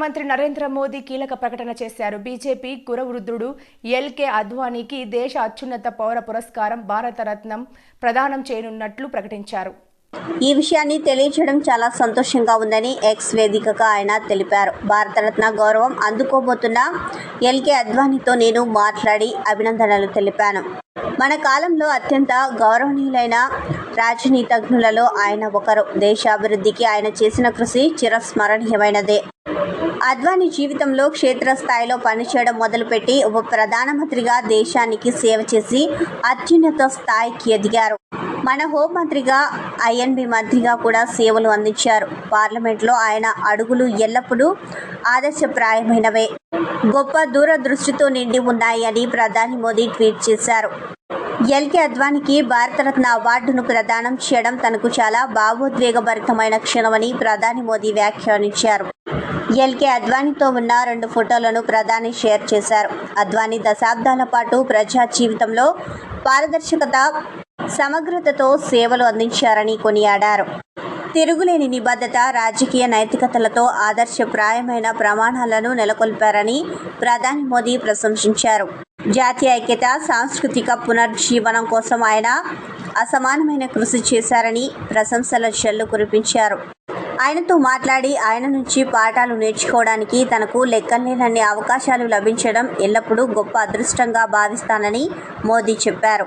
ప్రధానమంత్రి నరేంద్ర మోదీ కీలక ప్రకటన చేశారు. బీజేపీ కురవృద్ధుడు ఎల్కే అద్వానీకి దేశ అత్యున్నత పౌర పురస్కారం భారతరత్నం ప్రదానం చేయనున్నట్లు ప్రకటించారు. ఈ విషయాన్ని తెలియజేయడం చాలా సంతోషంగా ఉందని ఎక్స్ వేదికగా ఆయన తెలిపారు. భారతరత్న గౌరవం అందుకోబోతున్న ఎల్కే అద్వానీతో నేను మాట్లాడి అభినందనలు తెలిపాను. మన కాలంలో అత్యంత గౌరవనీయులైన రాజనీతిజ్ఞులలో ఆయన ఒకరు. దేశాభివృద్ధికి ఆయన చేసిన కృషి చిరస్మరణీయమైనదే. అద్వానీ జీవితంలో క్షేత్రస్థాయిలో పనిచేయడం మొదలుపెట్టి ఉప ప్రధానమంత్రిగా దేశానికి సేవ చేసి అత్యున్నత స్థాయికి ఎదిగారు. మన హోంమంత్రిగా, ఐఎన్బి మంత్రిగా కూడా సేవలు అందించారు. పార్లమెంట్లో ఆయన అడుగులు ఎల్లప్పుడూ ఆదర్శప్రాయమైనవే, గొప్ప దూరదృష్టితో నిండి ఉన్నాయి అని ప్రధాని మోదీ ట్వీట్ చేశారు. ఎల్కే అద్వానీకి భారతరత్న అవార్డును ప్రదానం చేయడం తనకు చాలా భావోద్వేగభరితమైన క్షణమని ప్రధాని మోదీ వ్యాఖ్యానించారు. ఎల్కే అద్వానీతో ఉన్న 2 ఫోటోలను ప్రధాని షేర్ చేశారు. అద్వానీ దశాబ్దాల పాటు ప్రజా జీవితంలో పారదర్శకత, సమగ్రతతో సేవలు అందించారని కొనియాడారు. తిరుగులేని నిబద్ధత, రాజకీయ నైతికతలతో ఆదర్శప్రాయమైన ప్రమాణాలను నెలకొల్పారని ప్రధాని మోదీ ప్రశంసించారు. జాతీయ ఐక్యత, సాంస్కృతిక పునరుజ్జీవనం కోసం ఆయన అసమానమైన కృషి చేశారని ప్రశంసల జల్లు కురిపించారు. ఆయనతో మాట్లాడి ఆయన నుంచి పాఠాలు నేర్చుకోవడానికి తనకు లెక్కలేనన్ని అవకాశాలు లభించడం ఎల్లప్పుడూ గొప్ప అదృష్టంగా భావిస్తానని మోదీ చెప్పారు.